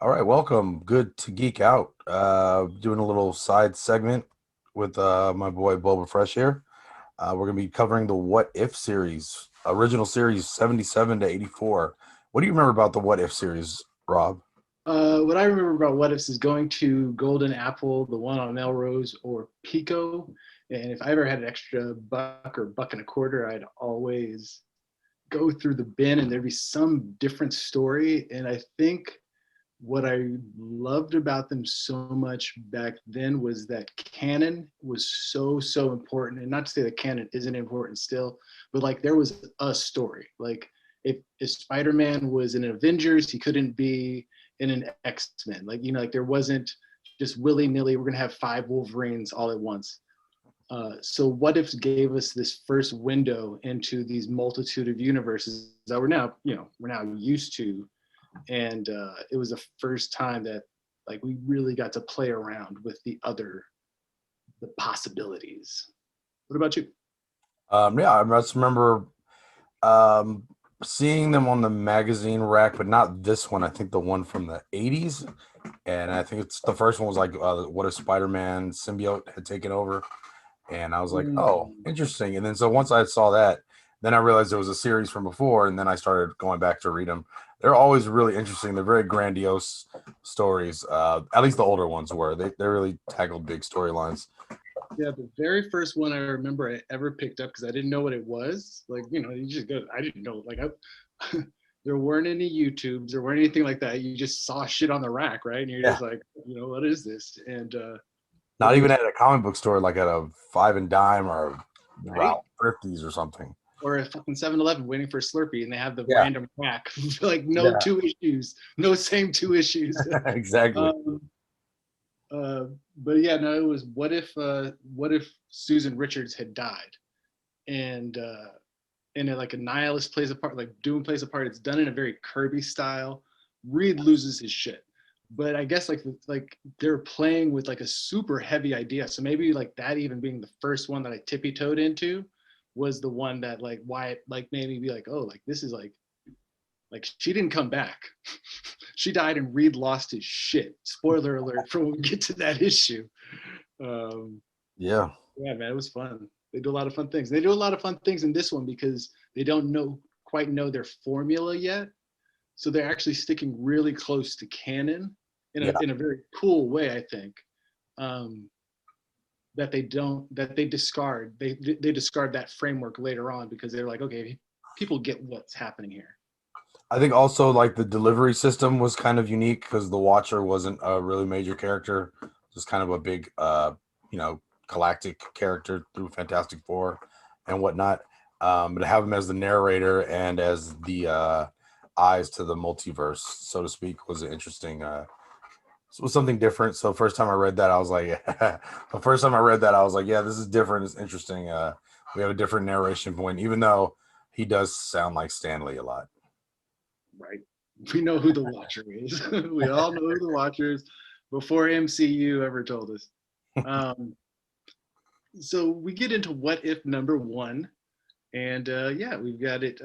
All right, welcome. Good to geek out. Doing a little side segment with my boy Boba Fresh here. We're gonna be covering the What If series, original series 77 to 84. What do you remember about the What If series, Rob? What I remember about What Ifs is going to Golden Apple, the one on Melrose, or Pico. And if I ever had an extra buck or buck and a quarter, I'd always go through the bin and there'd be some different story. And I think what I loved about them so much back then was that canon was so important. And not to say that canon isn't important still, but like there was a story. Like if Spider-Man was in Avengers, he couldn't be in an X-Men. Like, like there wasn't just willy-nilly, we're gonna have five Wolverines all at once. So What If gave us this first window into these multitude of universes that we're now used to, and it was the first time that like we really got to play around with the possibilities. What about you? Yeah, I just remember um, seeing them on the magazine rack, but not this one. I think the one from the 80s. And I think it's the first one was like what if Spider-Man symbiote had taken over. And I was like, oh, Mm, interesting. And then so once I saw that, then I realized there was a series from before, and then I started going back to read them. They're always really interesting. They're very grandiose stories. At least the older ones were. They really tackled big storylines. yeah, the very first one I remember I ever picked up because I didn't know what it was. Like, you just go. I didn't know. There weren't any YouTubes, there weren't anything like that. You just saw shit on the rack, right? And you're Yeah, just like, what is this? And it not even was at a comic book store, like at a Five and Dime or right. wow, Thrifties or something. Or a fucking 7-Eleven waiting for a Slurpee and they have the Yeah, random rack. Like no yeah, two issues, no same two issues. exactly. um, uh, but yeah, no, it was what if Susan Richards had died, and like a nihilist plays a part, like Doom plays a part. It's done in a very Kirby style. Reed loses his shit, but I guess like they're playing with like a super heavy idea. So maybe like that even being the first one that I tippy toed into was the one that like why it like made me be like, oh, like this is like she didn't come back. She died and Reed lost his shit. Spoiler alert for when we get to that issue. Um, Yeah. yeah, man, it was fun. They do a lot of fun things. They do a lot of fun things in this one because they don't quite know their formula yet. So they're actually sticking really close to canon in a Yeah. in a very cool way, I think. Um, that they discard they discard that framework later on because they're like, okay, people get what's happening here. I think also like the delivery system was kind of unique because the Watcher wasn't a really major character, just kind of a big, you know, galactic character through Fantastic Four and whatnot. But to have him as the narrator and as the eyes to the multiverse, so to speak, was an interesting. Was something different. So first time I read that, I was like, the first time I read that, I was like, yeah, this is different. It's interesting. We have a different narration point, even though he does sound like Stanley a lot. Right? We know who the Watcher is. We all know who the Watcher is before MCU ever told us. Um, so we get into what if number one, and yeah, we've got it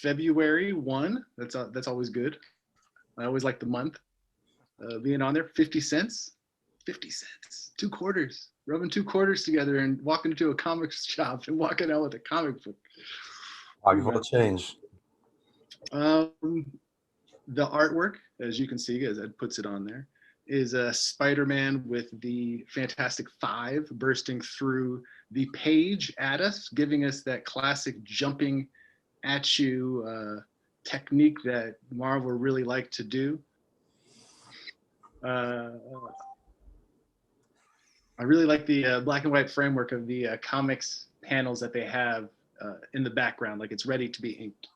February 1. That's always good. I always like the month being on there. 50 cents, 50 cents, 2 quarters, rubbing 2 quarters together and walking into a comics shop and walking out with a comic book. Pocket Ooh, full man. of change. Um, the artwork, as you can see, as Ed puts it on there, is a Spider-Man with the Fantastic Five bursting through the page at us, giving us that classic jumping at you technique that Marvel really liked to do. Uh, I really like the black and white framework of the comics panels that they have in the background, like it's ready to be inked.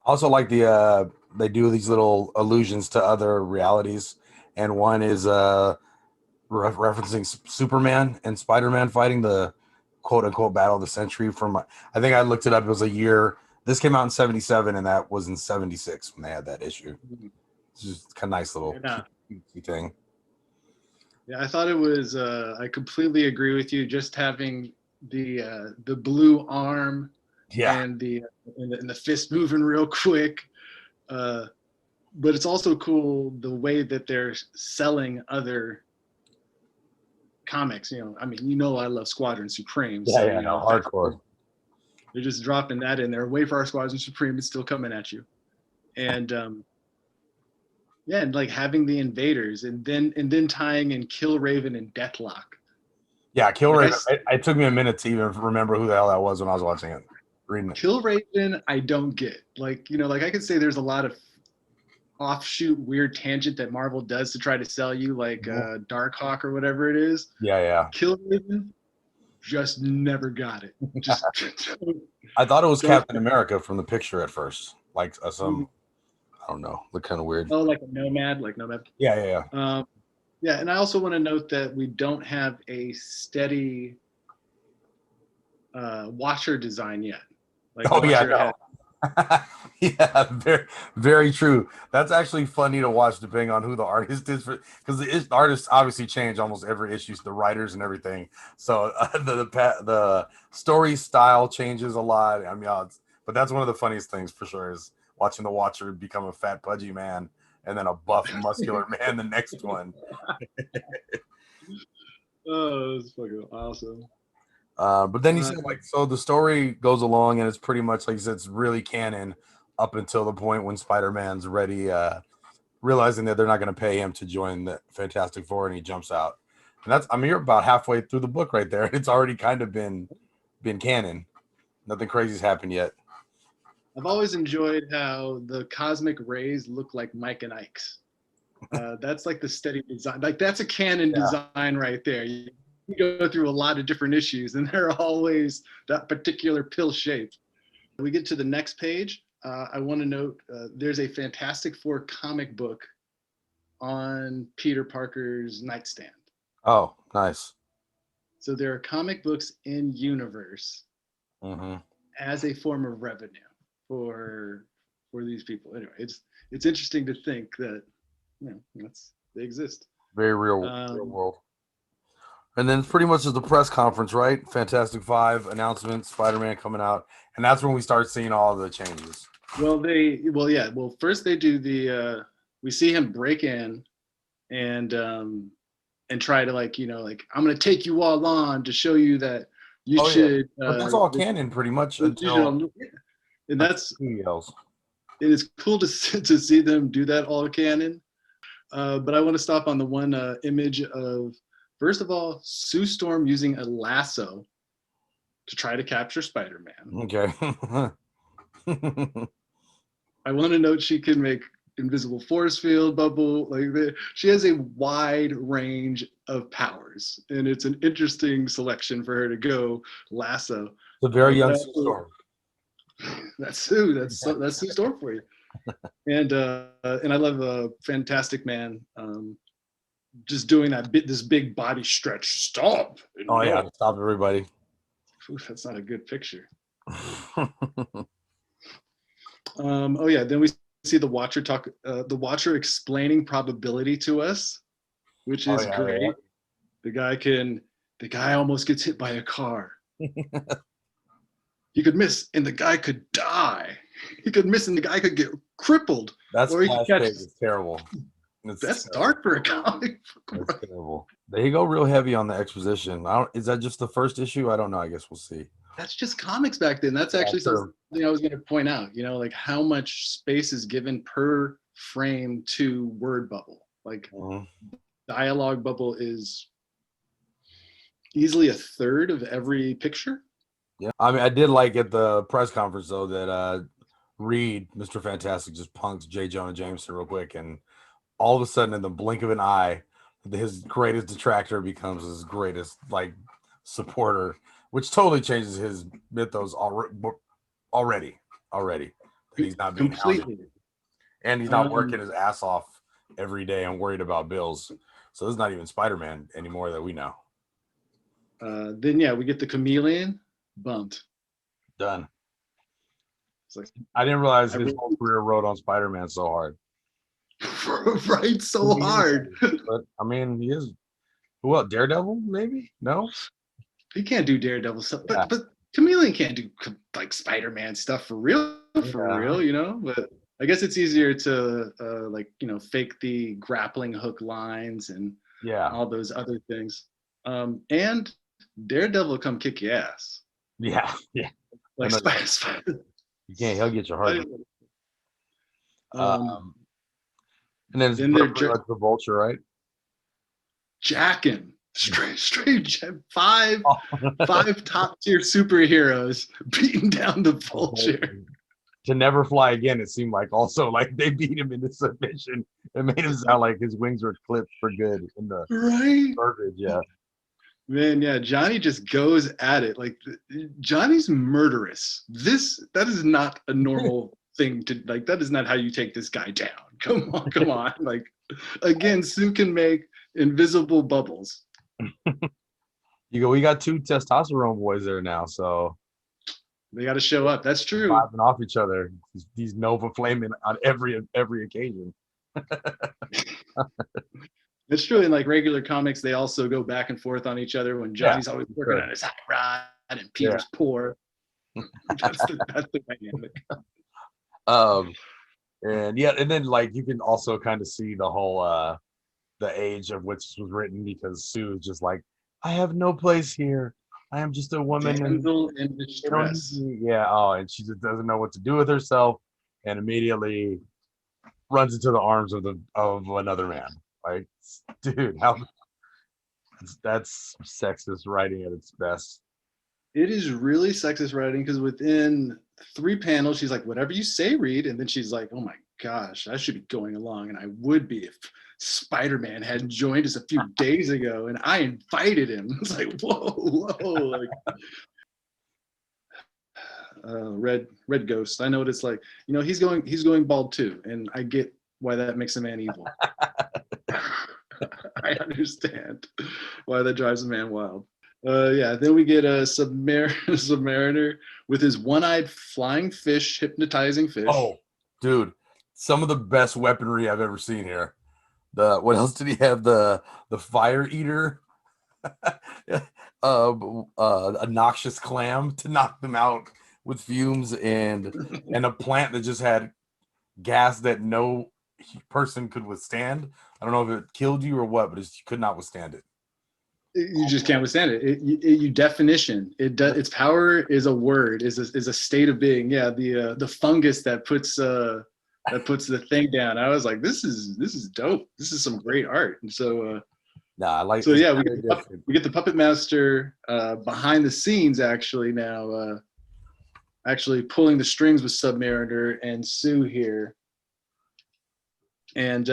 Also, like they do these little allusions to other realities, and one is referencing Superman and Spider-Man fighting the quote unquote battle of the century. From I think I looked it up. It was a year. This came out in '77, and that was in '76 when they had that issue. It's just kind of nice little And cutesy thing. yeah, I thought it was. I completely agree with you. Just having the blue arm Yeah, and the fist moving real quick. Uh, but it's also cool the way that they're selling other comics. I mean, I love Squadron Supreme, Yeah, so yeah, no, the fact that hardcore. they're just dropping that in there. Wait for our Squadron Supreme, it's still coming at you. And yeah, and like having the invaders, and then tying in Kill Raven and Deathlock. Yeah, Like Killraven. It took me a minute to even remember who the hell that was when I was watching it, reading it. Kill Raven, I don't get. Like, like I could say there's a lot of offshoot weird tangent that Marvel does to try to sell you, like Darkhawk or whatever it is. Yeah, yeah. Kill Raven, just never got it. Just I thought it was don't. Captain America from the picture at first, like some I don't know, look kind of weird. Oh, like a nomad, like nomad. Yeah, yeah, yeah. Yeah, and I also want to note that we don't have a steady Watcher design yet. Like Oh yeah, Watcher had. no. Yeah, very, very true. That's actually funny to watch, depending on who the artist is, because the artists obviously change almost every issue, the writers and everything. So the story style changes a lot. I mean, but that's one of the funniest things for sure is watching the Watcher become a fat, pudgy man, and then a buff, muscular man the next one. Oh, it's fucking awesome. But then you said like so the story goes along and it's pretty much like you said, it's really canon up until the point when Spider-Man's ready, realizing that they're not going to pay him to join the Fantastic Four, and he jumps out. And that's, I mean, you're about halfway through the book right there. It's already kind of been canon. Nothing crazy's happened yet. I've always enjoyed how the cosmic rays look like Mike and Ike's. That's like the steady design. Like that's a canon design right there. You go through a lot of different issues, and they're always that particular pill shape. We get to the next page. I want to note there's a Fantastic Four comic book on Peter Parker's nightstand. Oh, nice. So there are comic books in universe as a form of revenue for these people. Anyway, it's interesting to think that they exist. Very real world. And then pretty much is the press conference, right? Fantastic Five announcement, Spider-Man coming out, and that's when we start seeing all the changes. Well, first they do the we see him break in and try to like I'm gonna take you all on to show you that you should. Yeah. But that's all canon pretty much until and that's he yells. It is cool to see them do that all canon. But I want to stop on the one image of, first of all, Sue Storm using a lasso to try to capture Spider-Man. Okay. I want to note she can make invisible force field, bubble. She has a wide range of powers, and it's an interesting selection for her to go lasso. It's a very young Sue Storm. That's Sue. That's Sue Storm for you. And I love Fantastic Man just doing this big body stretch. Stop. Oh yeah, stop everybody. Oof, that's not a good picture. Oh yeah, then we see the Watcher explaining probability to us, which is great. Yeah. The guy almost gets hit by a car. He could miss and the guy could die. He could miss and the guy could get crippled. That's it's terrible. That's dark for a comic book. That's terrible. They go real heavy on the exposition. Is that just the first issue? I don't know. I guess we'll see. That's just comics back then. That's actually something I was going to point out. Like how much space is given per frame to word bubble. Like dialogue bubble is easily a third of every picture. Yeah, I mean, I did like at the press conference though that Reed, Mr. Fantastic, just punks J. Jonah Jameson real quick, and all of a sudden, in the blink of an eye, his greatest detractor becomes his greatest supporter, which totally changes his mythos already. That he's not being hounded, and he's not working his ass off every day and worried about bills. So this is not even Spider-Man anymore that we know. Then we get the Chameleon. Bumped. Done. I didn't realize his whole career rode on Spider-Man so hard. Right, so hard. But I mean, he is. Who else? Daredevil? Maybe? No. He can't do Daredevil stuff, but Chameleon can't do like Spider-Man stuff for real. But I guess it's easier to like fake the grappling hook lines and Yeah, all those other things. And Daredevil come kick your ass. yeah, yeah. I Like know Spider. you can't. He'll get your heart. Um, Um, and then it's then they're pretty much the Vulture, right? jacking straight five Oh. five top tier superheroes beating down the Vulture. To never fly again. It seemed like also like they beat him into submission. It made him sound like his wings were clipped for good in the Right? verbiage. Yeah, Man, yeah, Johnny just goes at it. Like Johnny's murderous. That is not a normal thing to like. That is not how you take this guy down. Come on, come on. Like again, Sue can make invisible bubbles. you go. We got two testosterone boys there now, so They got to show up. That's true. vibing off each other. These Nova flaming on every occasion. It's true. In like regular comics, they also go back and forth on each other when Yeah, Johnny's always working sure. on his hot rod and Yeah. Peter's poor. That's the dynamic. Um, and yeah, and then like you can also kind of see the whole the age of which this was written because Sue is just like, I have no place here. I am just a woman and Damsel in they don't need distress. me. Yeah, oh, and she just doesn't know what to do with herself and immediately runs into the arms of another man. Like, dude, how that's sexist writing at its best. It is really sexist writing because within 3 panels, she's like, whatever you say, Reed. And then she's like, oh my gosh, I should be going along. And I would be if Spider-Man hadn't joined us a few days ago and I invited him. It's like, whoa. Like, Red Ghost. I know what it's like. He's going bald too. And I get why that makes a man evil. I understand why that drives a man wild. Yeah, then we get a Submariner with his one-eyed flying fish, hypnotizing fish. Oh, dude, some of the best weaponry I've ever seen here. What else did he have? The fire eater, a noxious clam to knock them out with fumes, and a plant that just had gas that no person could withstand. I don't know if it killed you or what, but you could not withstand it. You just can't withstand it. You definition. Its power is a word. Is a state of being. Yeah, the fungus that puts the thing down. I was like, this is dope. This is some great art. And so. Nah, I like. So yeah, we get the puppet master behind the scenes actually now, actually pulling the strings with Submariner and Sue here, and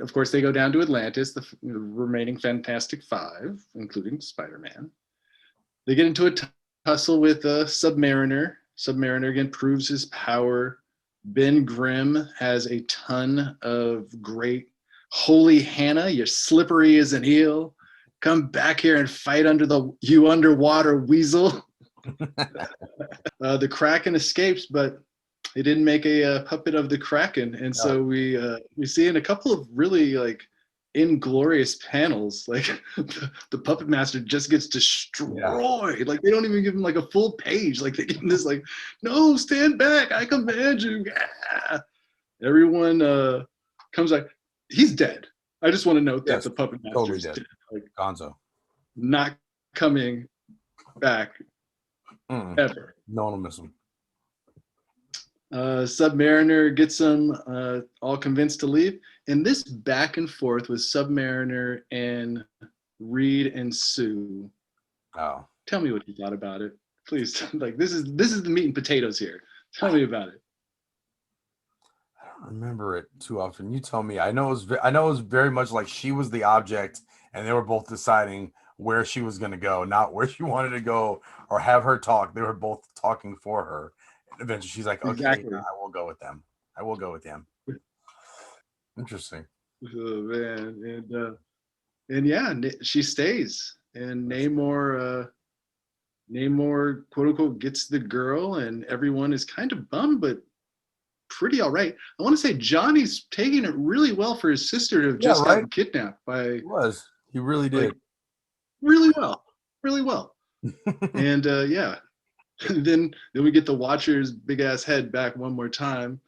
of course they go down to Atlantis, the remaining Fantastic Five, including Spider-Man. They get into a tussle with Submariner. Submariner again proves his power. Ben Grimm has a ton of great. Holy Hannah, you're slippery as an eel. Come back here and fight you underwater weasel. The Kraken escapes, but they didn't make a puppet of the Kraken, and so we see in a couple of really like inglorious panels, like the puppet master just gets destroyed. Yeah. Like they don't even give him like a full page. Like they give him this like, no, stand back, I command you. Yeah. Everyone comes like. He's dead. I just want to note that the puppet master totally is dead. Like Gonzo. Not coming back ever. No one will miss him. Submariner gets them all convinced to leave. And this back and forth with Submariner and Reed and Sue. Oh. Tell me what you thought about it. Please. Like this is the meat and potatoes here. Tell me about it. Remember it too often. You tell me. I know it was very much like she was the object and they were both deciding where she was going to go, not where she wanted to go or have her talk. They were both talking for her. And eventually she's like, okay, exactly. I will go with them. I will go with them. Interesting. Oh, man. And yeah, she stays, and Namor quote unquote gets the girl, and everyone is kind of bummed, but pretty all right. I want to say Johnny's taking it really well for his sister to have just gotten kidnapped by. He really did. Like, really well. And yeah. then we get the Watcher's big ass head back one more time,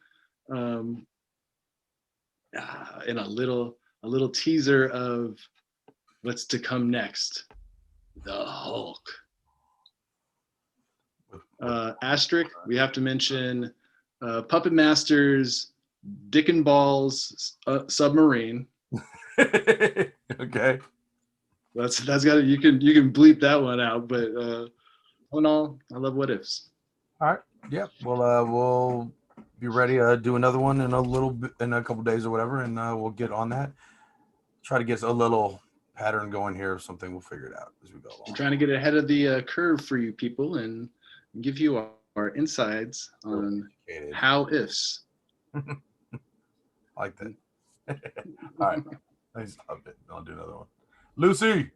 um, and a little teaser of what's to come next. The Hulk. Asterisk, we have to mention Puppet Masters, Dick and Balls submarine. Okay. That's got you can bleep that one out, but all in all, I love What Ifs. All right. Yeah. Well, we'll be ready to do another one in a little bit, in a couple days or whatever, and we'll get on that. Try to get a little pattern going here or something. We'll figure it out as we go along. I'm trying to get ahead of the curve for you people and give you our insides on how ifs. I like that. All right. Thanks. I'll do another one. Lucy.